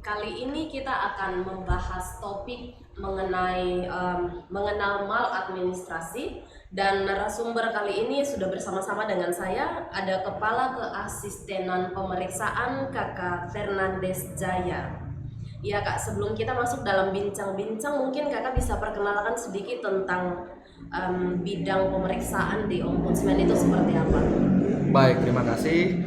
Kali ini kita akan membahas topik mengenai mengenal maladministrasi, dan narasumber kali ini sudah bersama-sama dengan saya, ada Kepala Keasistenan Pemeriksaan Kakak Fernandes Jaya. Ya Kak, sebelum kita masuk dalam bincang-bincang, mungkin Kakak bisa perkenalkan sedikit tentang bidang pemeriksaan di Ombudsman itu seperti apa? Baik, terima kasih.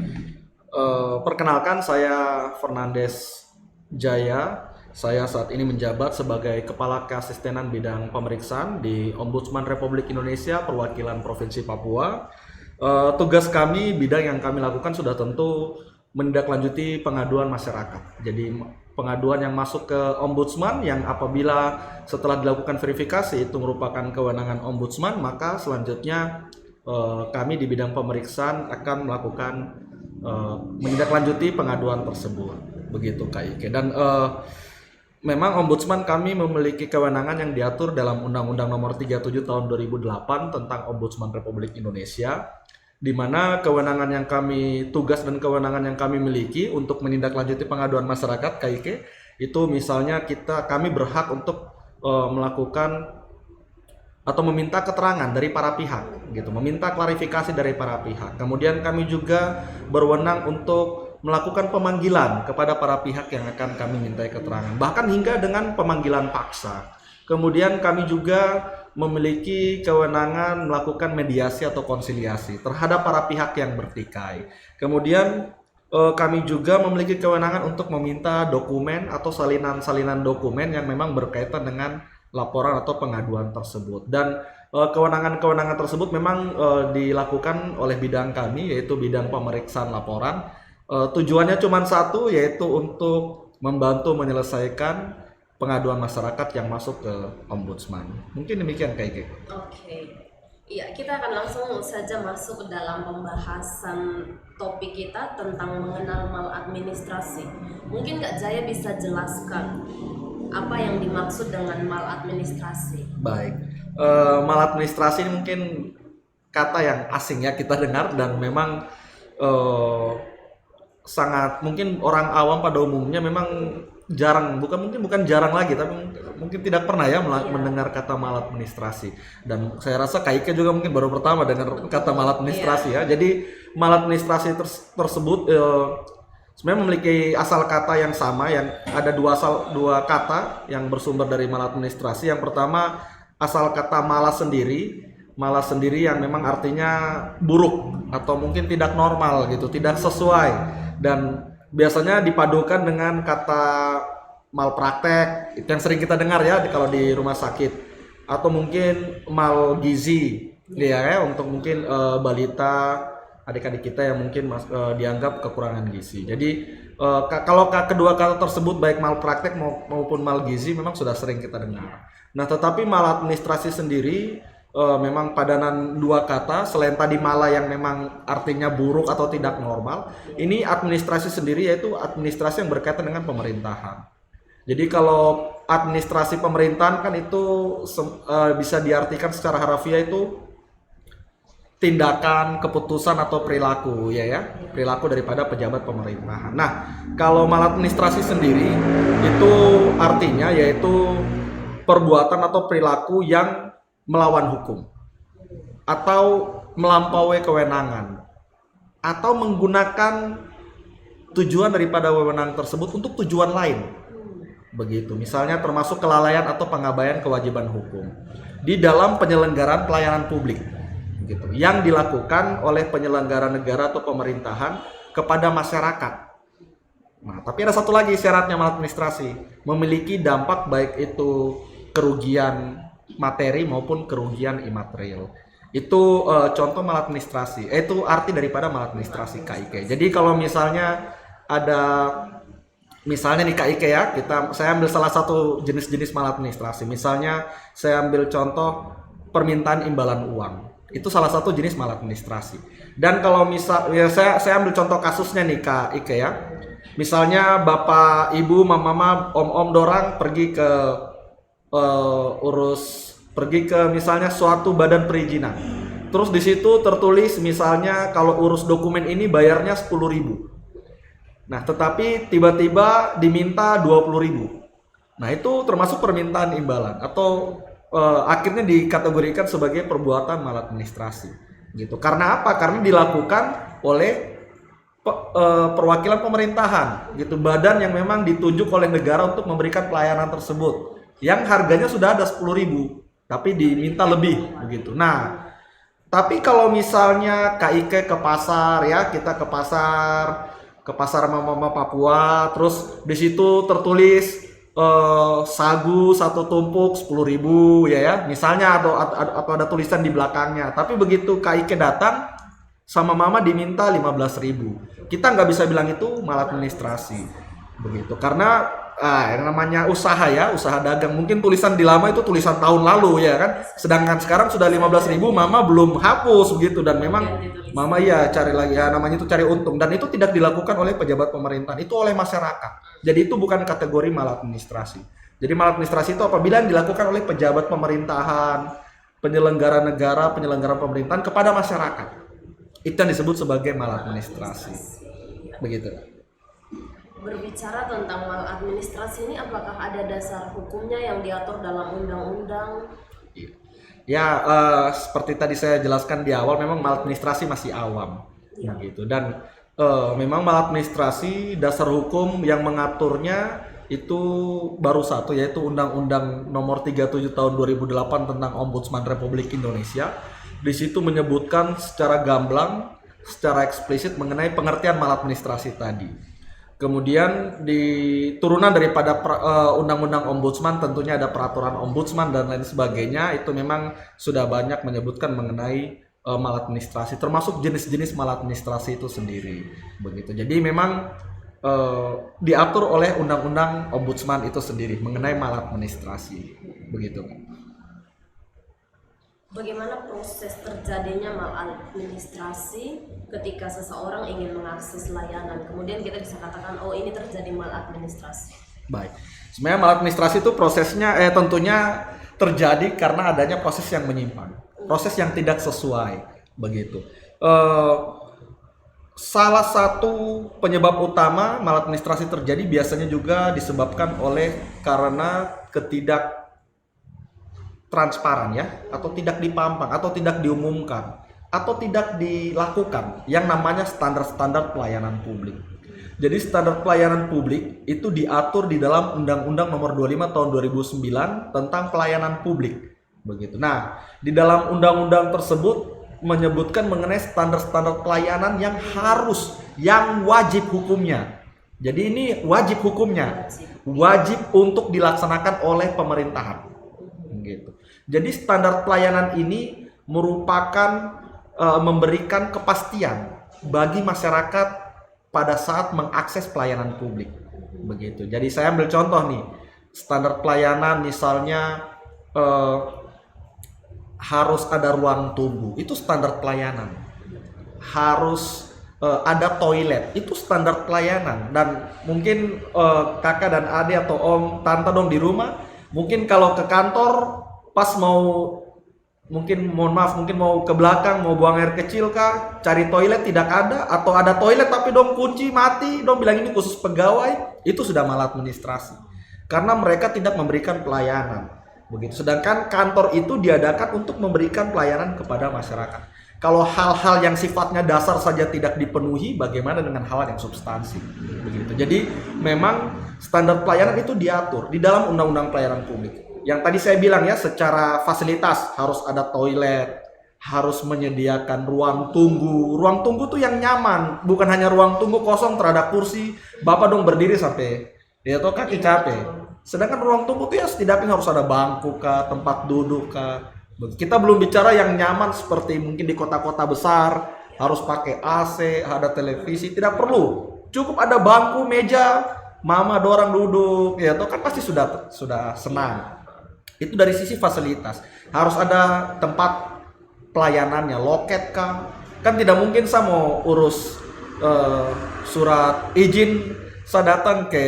Perkenalkan, saya Fernandes Jaya. Saya saat ini menjabat sebagai Kepala Keasistenan Bidang Pemeriksaan di Ombudsman Republik Indonesia Perwakilan Provinsi Papua. Tugas kami, bidang yang kami lakukan sudah tentu menindaklanjuti pengaduan masyarakat. Jadi pengaduan yang masuk ke Ombudsman yang apabila setelah dilakukan verifikasi itu merupakan kewenangan Ombudsman, maka selanjutnya kami di bidang pemeriksaan akan melakukan menindaklanjuti pengaduan tersebut, begitu Kak Ike. Dan memang Ombudsman kami memiliki kewenangan yang diatur dalam Undang-Undang Nomor 37 Tahun 2008 tentang Ombudsman Republik Indonesia, di mana kewenangan yang kami tugas dan kewenangan yang kami miliki untuk menindaklanjuti pengaduan masyarakat Kak Ike, itu misalnya kami berhak untuk melakukan atau meminta keterangan dari para pihak gitu, meminta klarifikasi dari para pihak. Kemudian kami juga berwenang untuk melakukan pemanggilan kepada para pihak yang akan kami mintai keterangan, bahkan hingga dengan pemanggilan paksa. Kemudian kami juga memiliki kewenangan melakukan mediasi atau konsiliasi terhadap para pihak yang bertikai. Kemudian kami juga memiliki kewenangan untuk meminta dokumen atau salinan-salinan dokumen yang memang berkaitan dengan laporan atau pengaduan tersebut. Dan kewenangan-kewenangan tersebut memang dilakukan oleh bidang kami, yaitu bidang pemeriksaan laporan. Tujuannya cuma satu, yaitu untuk membantu menyelesaikan pengaduan masyarakat yang masuk ke Ombudsman. Mungkin demikian Kak Ike. Oke. Iya, kita akan langsung saja masuk dalam pembahasan topik kita tentang mengenal maladministrasi. Mungkin Kak Jaya bisa jelaskan apa yang dimaksud dengan maladministrasi? Baik, maladministrasi ini mungkin kata yang asing ya kita dengar, dan memang sangat mungkin orang awam pada umumnya memang jarang, bukan jarang lagi, tapi mungkin tidak pernah ya mendengar kata maladministrasi. Dan saya rasa Kak Ike juga mungkin baru pertama dengar kata maladministrasi ya. Jadi maladministrasi tersebut sebenarnya memiliki asal kata yang sama, yang ada dua kata yang bersumber dari maladministrasi. Yang pertama, asal kata malas sendiri yang memang artinya buruk atau mungkin tidak normal gitu, tidak sesuai, dan biasanya dipadukan dengan kata malpraktek, itu yang sering kita dengar ya kalau di rumah sakit, atau mungkin malgizi ya, untuk mungkin balita, adik-adik kita yang mungkin dianggap kekurangan gizi. Jadi kalau kedua kata tersebut, baik malpraktek maupun malgizi, memang sudah sering kita dengar. Nah, tetapi maladministrasi sendiri memang padanan dua kata. Selain tadi mala yang memang artinya buruk atau tidak normal, ini administrasi sendiri yaitu administrasi yang berkaitan dengan pemerintahan. Jadi kalau administrasi pemerintahan kan itu bisa diartikan secara harfiah itu tindakan, keputusan atau perilaku perilaku daripada pejabat pemerintahan. Nah, kalau maladministrasi sendiri itu artinya yaitu perbuatan atau perilaku yang melawan hukum atau melampaui kewenangan atau menggunakan tujuan daripada wewenang tersebut untuk tujuan lain. Begitu. Misalnya termasuk kelalaian atau pengabaian kewajiban hukum di dalam penyelenggaraan pelayanan publik gitu, yang dilakukan oleh penyelenggara negara atau pemerintahan kepada masyarakat. Nah, tapi ada satu lagi syaratnya maladministrasi, memiliki dampak baik itu kerugian materi maupun kerugian imaterial. Itu contoh maladministrasi. Itu arti daripada maladministrasi KIK. Jadi kalau misalnya ada nih KIK ya, saya ambil salah satu jenis-jenis maladministrasi. Misalnya saya ambil contoh permintaan imbalan uang. Itu salah satu jenis maladministrasi. Dan kalau saya ambil contoh kasusnya nih Kak Ike ya. Misalnya bapak, ibu, mama, om dorang pergi ke pergi ke misalnya suatu badan perizinan. Terus di situ tertulis misalnya kalau urus dokumen ini bayarnya 10.000. Nah, tetapi tiba-tiba diminta 20.000. Nah, itu termasuk permintaan imbalan atau akhirnya dikategorikan sebagai perbuatan maladministrasi. Gitu. Karena apa? Karena dilakukan oleh perwakilan pemerintahan, gitu, badan yang memang ditunjuk oleh negara untuk memberikan pelayanan tersebut, yang harganya sudah ada 10.000, tapi diminta lebih, begitu. Nah, tapi kalau misalnya KIK ke pasar, ya kita ke pasar Mama Papua, terus di situ tertulis sagu satu tumpuk 10.000, ya, misalnya, atau ada tulisan di belakangnya. Tapi begitu KIK datang, sama Mama diminta 15.000. Kita nggak bisa bilang itu maladministrasi, begitu. Karena yang namanya usaha, ya, usaha dagang. Mungkin tulisan di lama itu tulisan tahun lalu, ya kan. Sedangkan sekarang sudah 15.000, Mama belum hapus, begitu. Dan memang Mama ya cari lagi, ya namanya itu cari untung. Dan itu tidak dilakukan oleh pejabat pemerintahan, itu oleh masyarakat. Jadi itu bukan kategori maladministrasi. Jadi maladministrasi itu apabila yang dilakukan oleh pejabat pemerintahan, penyelenggara negara, penyelenggara pemerintahan kepada masyarakat. Itu yang disebut sebagai maladministrasi. Begitu. Berbicara tentang maladministrasi ini, apakah ada dasar hukumnya yang diatur dalam undang-undang? Ya, seperti tadi saya jelaskan di awal, memang maladministrasi masih awam, gitu. Dan memang maladministrasi dasar hukum yang mengaturnya itu baru satu, yaitu Undang-Undang Nomor 37 Tahun 2008 tentang Ombudsman Republik Indonesia. Di situ menyebutkan secara gamblang, secara eksplisit mengenai pengertian maladministrasi tadi. Kemudian di turunan daripada Undang-Undang Ombudsman tentunya ada peraturan Ombudsman dan lain sebagainya. Itu memang sudah banyak menyebutkan mengenai maladministrasi, termasuk jenis-jenis maladministrasi itu sendiri. Begitu. Jadi memang diatur oleh Undang-Undang Ombudsman itu sendiri mengenai maladministrasi. Begitu. Bagaimana proses terjadinya maladministrasi ketika seseorang ingin mengakses layanan? Kemudian kita bisa katakan, oh ini terjadi maladministrasi. Baik, sebenarnya maladministrasi itu prosesnya tentunya terjadi karena adanya proses yang menyimpang, proses yang tidak sesuai, begitu. Salah satu penyebab utama maladministrasi terjadi biasanya juga disebabkan oleh karena transparan, ya, atau tidak dipampang, atau tidak diumumkan, atau tidak dilakukan yang namanya standar-standar pelayanan publik. Jadi standar pelayanan publik itu diatur di dalam Undang-Undang Nomor 25 Tahun 2009 tentang pelayanan publik, begitu. Nah, di dalam undang-undang tersebut menyebutkan mengenai standar-standar pelayanan yang wajib hukumnya. Jadi ini wajib hukumnya, wajib untuk dilaksanakan oleh pemerintahan. Gitu. Jadi standar pelayanan ini merupakan memberikan kepastian bagi masyarakat pada saat mengakses pelayanan publik. Begitu. Jadi saya ambil contoh nih, standar pelayanan misalnya harus ada ruang tunggu, itu standar pelayanan. Harus ada toilet, itu standar pelayanan. Dan mungkin kakak dan adik atau om, tante dong di rumah, mungkin kalau ke kantor pas mungkin mau ke belakang, mau buang air kecil kah, cari toilet tidak ada, atau ada toilet tapi dong kunci mati, dong bilang ini khusus pegawai, itu sudah maladministrasi. Karena mereka tidak memberikan pelayanan. Begitu. Sedangkan kantor itu diadakan untuk memberikan pelayanan kepada masyarakat. Kalau hal-hal yang sifatnya dasar saja tidak dipenuhi, bagaimana dengan hal yang substansi? Begitu. Jadi memang standar pelayanan itu diatur di dalam Undang-Undang Pelayanan Publik. Yang tadi saya bilang, ya, secara fasilitas harus ada toilet, harus menyediakan ruang tunggu. Ruang tunggu tuh yang nyaman, bukan hanya ruang tunggu kosong terhadap kursi, Bapak dong berdiri sampai ya toh kaki capek. Sedangkan ruang tunggu tuh ya setidaknya harus ada bangku kah, tempat duduk kah. Kita belum bicara yang nyaman seperti mungkin di kota-kota besar, harus pakai AC, ada televisi, tidak perlu. Cukup ada bangku, meja, mama dorang duduk, ya toh kan pasti sudah senang. Itu dari sisi fasilitas. Harus ada tempat pelayanannya, loket kah? Kan tidak mungkin saya mau urus surat izin, saya datang ke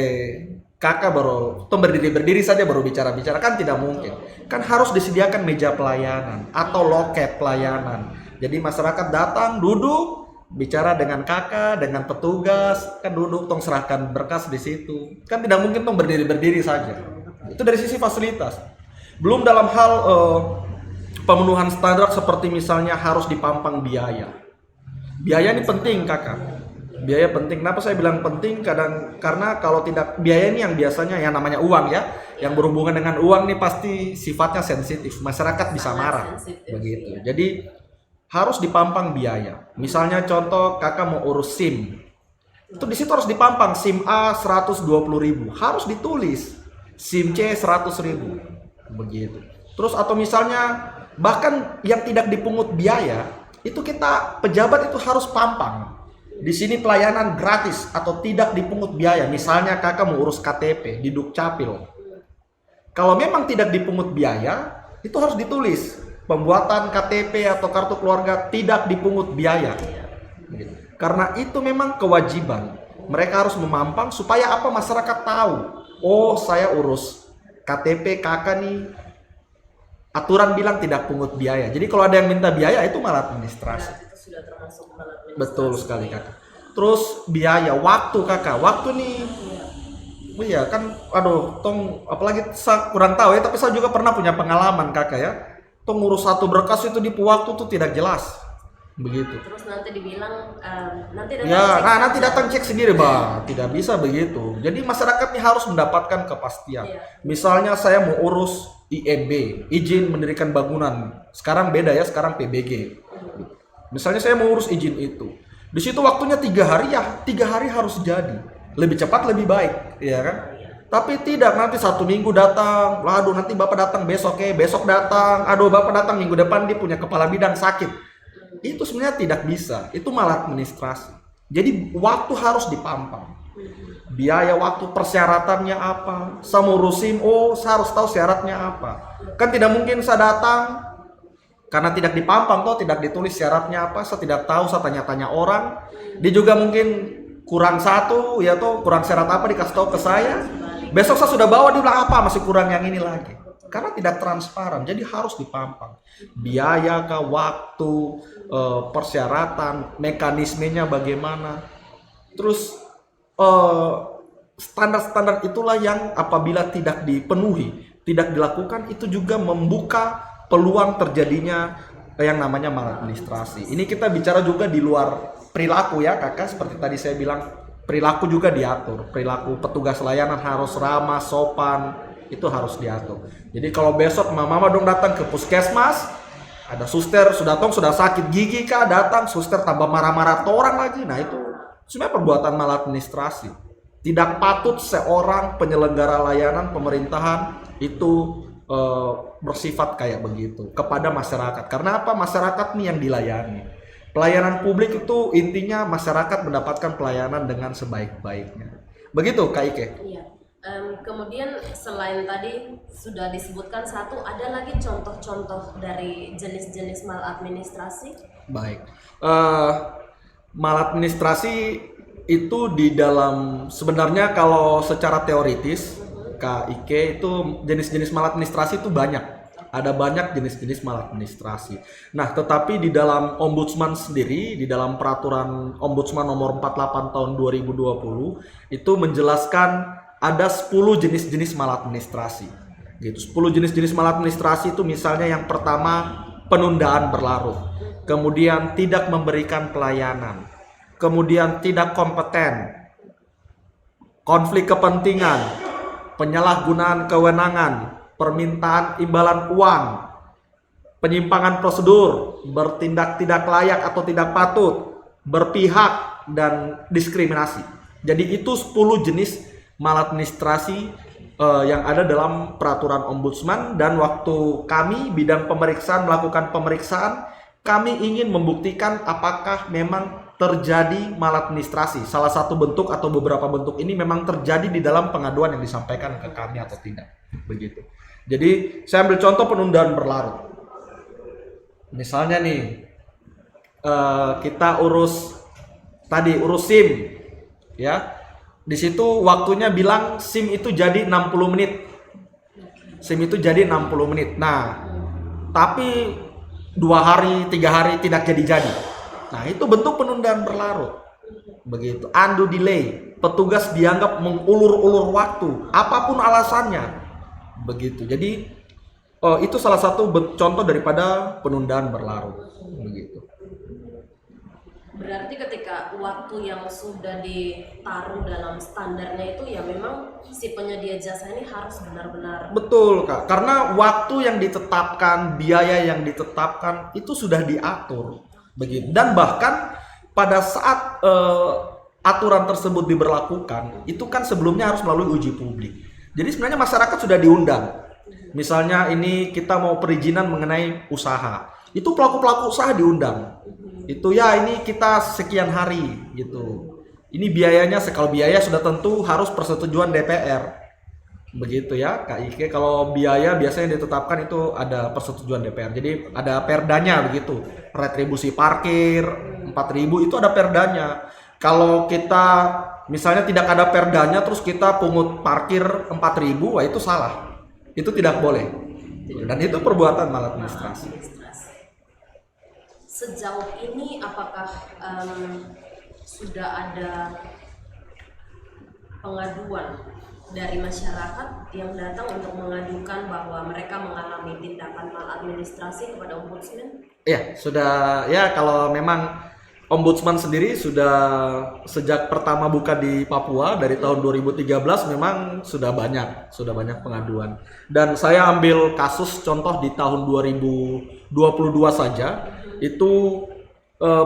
kakak baru berdiri saja baru bicara kan tidak mungkin. Kan harus disediakan meja pelayanan atau loket pelayanan. Jadi masyarakat datang, duduk, bicara dengan kakak, dengan petugas, kan duduk tong serahkan berkas di situ. Kan tidak mungkin tong berdiri saja. Itu dari sisi fasilitas. Belum dalam hal pemenuhan standar seperti misalnya harus dipampang biaya. Biaya ini penting kakak. Biaya penting. Kenapa saya bilang penting? Karena kalau tidak, biaya ini yang biasanya yang namanya uang ya, yang berhubungan dengan uang nih pasti sifatnya sensitif. Masyarakat bisa marah, begitu. Jadi harus dipampang biaya. Misalnya contoh kakak mau urus SIM, itu di situ harus dipampang SIM A 120.000, harus ditulis SIM C 100.000, begitu. Terus atau misalnya bahkan yang tidak dipungut biaya itu kita pejabat itu harus pampang. Di sini pelayanan gratis atau tidak dipungut biaya. Misalnya kakak mau urus KTP di Dukcapil. Kalau memang tidak dipungut biaya, itu harus ditulis. Pembuatan KTP atau kartu keluarga tidak dipungut biaya. Karena itu memang kewajiban. Mereka harus memampang supaya apa, masyarakat tahu. Oh, saya urus KTP kakak nih. Aturan bilang tidak pungut biaya. Jadi kalau ada yang minta biaya itu malah administrasi. Sudah termasuk maladministrasi. Betul sekali kakak. Terus biaya waktu kakak, waktu nih, iya kan, aduh, tong apalagi saya kurang tahu ya, tapi saya juga pernah punya pengalaman kakak ya, tong ngurus satu berkas itu di waktu tuh tidak jelas, begitu. Terus nanti dibilang nanti datang Ya, cek nanti datang cek sendiri, bah, tidak bisa begitu. Jadi masyarakat ini harus mendapatkan kepastian. Iya. Misalnya saya mau urus IMB, izin mendirikan bangunan, sekarang beda ya, sekarang PBG. Misalnya saya mau urus izin itu, di situ waktunya 3 hari ya, 3 hari harus jadi, lebih cepat lebih baik, ya kan? Tapi tidak, nanti 1 minggu datang, aduh nanti bapak datang besok besok datang, aduh bapak datang minggu depan dia punya kepala bidang sakit. Itu sebenarnya tidak bisa, itu malah administrasi. Jadi waktu harus dipampang. Biaya waktu, persyaratannya apa, saya mau urus SIM, oh saya harus tahu syaratnya apa. Kan tidak mungkin saya datang karena tidak dipampang toh, tidak ditulis syaratnya apa, saya tidak tahu, saya tanya-tanya orang, dia juga mungkin kurang satu, ya toh kurang syarat apa dikasih tahu ke saya, besok saya sudah bawa dia bilang apa, masih kurang yang ini lagi, karena tidak transparan. Jadi harus dipampang biaya kah, waktu, persyaratan, mekanismenya bagaimana, terus standar-standar itulah yang apabila tidak dipenuhi, tidak dilakukan, itu juga membuka peluang terjadinya yang namanya maladministrasi. Ini kita bicara juga di luar perilaku ya kakak, seperti tadi saya bilang, perilaku juga diatur. Perilaku petugas layanan harus ramah, sopan, itu harus diatur. Jadi kalau besok mama dong datang ke puskesmas, ada suster sudah sakit gigi kah, datang suster tambah marah-marah ke orang lagi, nah itu sebenarnya perbuatan maladministrasi. Tidak patut seorang penyelenggara layanan pemerintahan itu bersifat kayak begitu kepada masyarakat. Karena apa? Masyarakat nih yang dilayani. Pelayanan publik itu intinya masyarakat mendapatkan pelayanan dengan sebaik-baiknya. Begitu Kak Ike? Iya. Kemudian selain tadi sudah disebutkan satu, ada lagi contoh-contoh dari jenis-jenis maladministrasi? Baik. Maladministrasi itu di dalam, sebenarnya kalau secara teoritis Kak Ike, itu jenis-jenis maladministrasi itu banyak. Ada banyak jenis-jenis maladministrasi. Nah, tetapi di dalam Ombudsman sendiri, di dalam peraturan Ombudsman nomor 48 tahun 2020, itu menjelaskan ada 10 jenis-jenis maladministrasi. Gitu. 10 jenis-jenis maladministrasi itu misalnya yang pertama, penundaan berlarut. Kemudian tidak memberikan pelayanan. Kemudian tidak kompeten. Konflik kepentingan. Penyalahgunaan kewenangan, permintaan imbalan uang, penyimpangan prosedur, bertindak tidak layak atau tidak patut, berpihak, dan diskriminasi. Jadi itu 10 jenis maladministrasi yang ada dalam peraturan Ombudsman, dan waktu kami bidang pemeriksaan melakukan pemeriksaan, kami ingin membuktikan apakah memang terjadi maladministrasi. Salah satu bentuk atau beberapa bentuk ini memang terjadi di dalam pengaduan yang disampaikan ke kami atau tidak. Begitu. Jadi saya ambil contoh penundaan berlarut. Misalnya nih, kita urus SIM, ya. Di situ waktunya bilang SIM itu jadi 60 menit. SIM itu jadi 60 menit. Nah, tapi 2 hari, 3 hari tidak jadi. Nah, itu bentuk penundaan berlarut. Begitu. Undue delay. Petugas dianggap mengulur-ulur waktu, apapun alasannya. Begitu. Jadi itu salah satu contoh daripada penundaan berlarut. Begitu. Berarti ketika waktu yang sudah ditaruh dalam standarnya itu ya memang si penyedia jasa ini harus benar-benar. Betul, Kak. Karena waktu yang ditetapkan, biaya yang ditetapkan itu sudah diatur. Begitu. Dan bahkan pada saat aturan tersebut diberlakukan, itu kan sebelumnya harus melalui uji publik. Jadi sebenarnya masyarakat sudah diundang. Misalnya ini kita mau perizinan mengenai usaha. Itu pelaku-pelaku usaha diundang. Itu ya ini kita sekian hari gitu. Ini biayanya, kalau biaya sudah tentu harus persetujuan DPR. Begitu ya Kak Ike. Kalau biaya biasanya ditetapkan itu ada persetujuan DPR. Jadi ada perdanya begitu. Retribusi parkir 4.000 itu ada perdanya. Kalau kita misalnya tidak ada perdanya terus kita pungut parkir 4.000, wah itu salah. Itu tidak boleh. Dan itu perbuatan maladministrasi. Sejauh ini apakah sudah ada pengaduan dari masyarakat yang datang untuk mengadukan bahwa mereka mengalami tindakan maladministrasi kepada ombudsman? Ya, sudah ya. Kalau memang ombudsman sendiri sudah sejak pertama buka di Papua dari tahun 2013 memang sudah banyak pengaduan. Dan saya ambil kasus contoh di tahun 2022 saja. Itu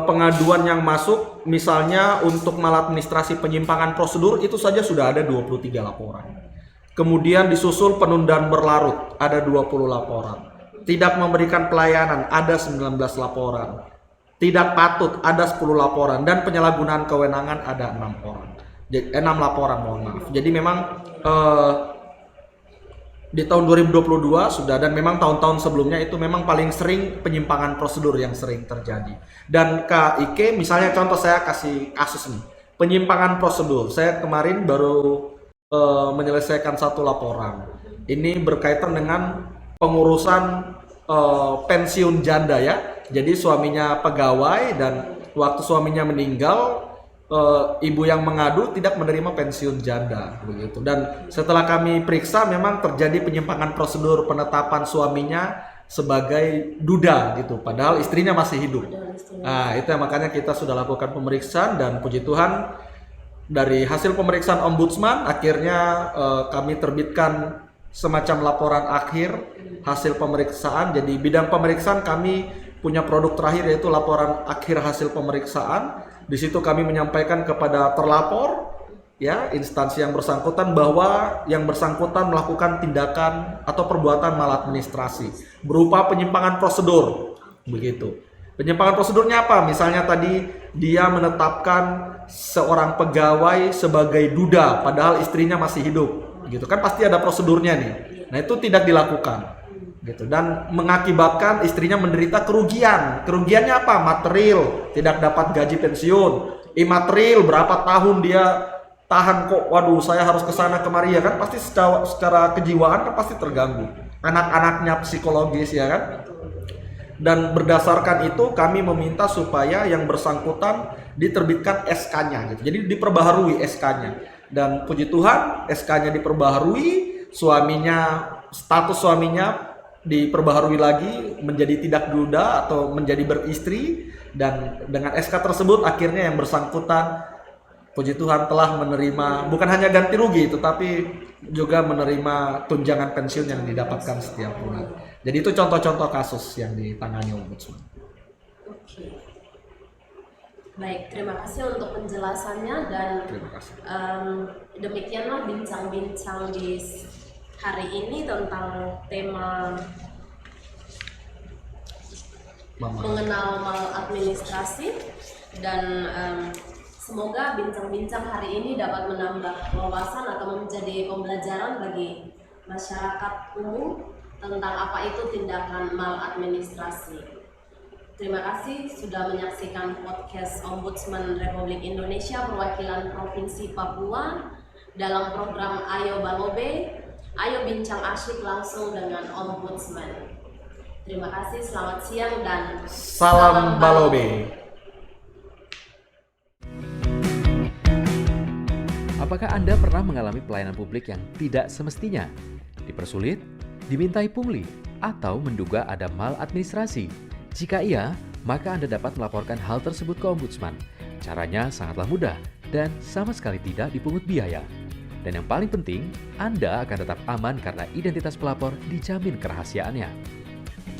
pengaduan yang masuk misalnya untuk maladministrasi penyimpangan prosedur itu saja sudah ada 23 laporan. Kemudian disusul penundaan berlarut ada 20 laporan. Tidak memberikan pelayanan ada 19 laporan. Tidak patut ada 10 laporan dan penyalahgunaan kewenangan ada 6 orang. 6 laporan, mohon maaf. Jadi memang di tahun 2022 sudah, dan memang tahun-tahun sebelumnya itu memang paling sering penyimpangan prosedur yang sering terjadi. Dan Kak Ike, misalnya contoh saya kasih kasus nih, penyimpangan prosedur. Saya kemarin baru menyelesaikan satu laporan. Ini berkaitan dengan pengurusan pensiun janda ya. Jadi suaminya pegawai dan waktu suaminya meninggal, ibu yang mengadu tidak menerima pensiun janda begitu. Dan setelah kami periksa memang terjadi penyimpangan prosedur penetapan suaminya sebagai duda gitu, padahal istrinya masih hidup. Nah, itu yang makanya kita sudah lakukan pemeriksaan dan puji Tuhan dari hasil pemeriksaan ombudsman akhirnya kami terbitkan semacam laporan akhir hasil pemeriksaan. Jadi bidang pemeriksaan kami punya produk terakhir yaitu laporan akhir hasil pemeriksaan. Di situ kami menyampaikan kepada terlapor, ya, instansi yang bersangkutan bahwa yang bersangkutan melakukan tindakan atau perbuatan maladministrasi berupa penyimpangan prosedur, begitu. Penyimpangan prosedurnya apa? Misalnya tadi dia menetapkan seorang pegawai sebagai duda, padahal istrinya masih hidup, gitu kan pasti ada prosedurnya nih. Nah itu tidak dilakukan. Gitu, dan mengakibatkan istrinya menderita kerugian. Kerugiannya apa? Material, tidak dapat gaji pensiun. Imaterial, berapa tahun dia tahan kok, waduh saya harus kesana kemari ya kan, pasti secara kejiwaan kan pasti terganggu. Anak-anaknya psikologis ya kan. Dan berdasarkan itu kami meminta supaya yang bersangkutan diterbitkan SK-nya gitu. Jadi diperbaharui SK-nya. Dan puji Tuhan SK-nya diperbaharui, status suaminya diperbaharui lagi menjadi tidak duda atau menjadi beristri, dan dengan SK tersebut akhirnya yang bersangkutan puji Tuhan telah menerima bukan hanya ganti rugi tetapi juga menerima tunjangan pensiun yang didapatkan setiap bulan. Jadi itu contoh-contoh kasus yang ditangani ombudsman. Oke. Baik, terima kasih untuk penjelasannya dan demikianlah bincang-bincang di hari ini tentang tema mengenal maladministrasi, dan semoga bincang-bincang hari ini dapat menambah wawasan atau menjadi pembelajaran bagi masyarakat umum tentang apa itu tindakan maladministrasi. Terima kasih sudah menyaksikan podcast Ombudsman Republik Indonesia perwakilan Provinsi Papua dalam program Ayo Balobe. Ayo bincang asyik langsung dengan Ombudsman. Terima kasih, selamat siang dan salam Balobe. Apakah Anda pernah mengalami pelayanan publik yang tidak semestinya? Dipersulit, dimintai pungli, atau menduga ada maladministrasi? Jika iya, maka Anda dapat melaporkan hal tersebut ke Ombudsman. Caranya sangatlah mudah dan sama sekali tidak dipungut biaya. Dan yang paling penting, Anda akan tetap aman karena identitas pelapor dijamin kerahasiaannya.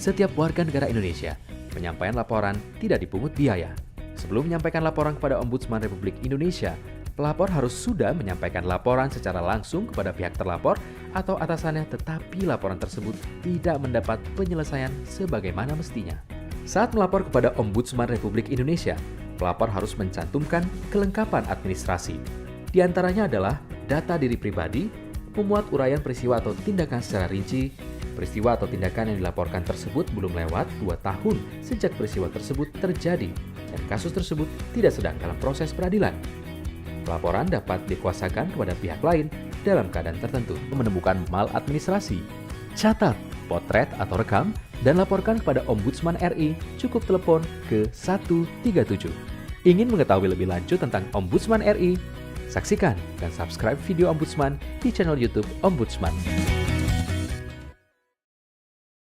Setiap warga negara Indonesia, penyampaian laporan tidak dipungut biaya. Sebelum menyampaikan laporan kepada Ombudsman Republik Indonesia, pelapor harus sudah menyampaikan laporan secara langsung kepada pihak terlapor atau atasannya, tetapi laporan tersebut tidak mendapat penyelesaian sebagaimana mestinya. Saat melapor kepada Ombudsman Republik Indonesia, pelapor harus mencantumkan kelengkapan administrasi. Di antaranya adalah data diri pribadi, memuat uraian peristiwa atau tindakan secara rinci, peristiwa atau tindakan yang dilaporkan tersebut belum lewat 2 tahun sejak peristiwa tersebut terjadi, dan kasus tersebut tidak sedang dalam proses peradilan. Pelaporan dapat dikuasakan kepada pihak lain dalam keadaan tertentu. Menemukan maladministrasi, catat, potret atau rekam, dan laporkan kepada Ombudsman RI, cukup telepon ke 137. Ingin mengetahui lebih lanjut tentang Ombudsman RI? Saksikan dan subscribe video Ombudsman di channel YouTube Ombudsman.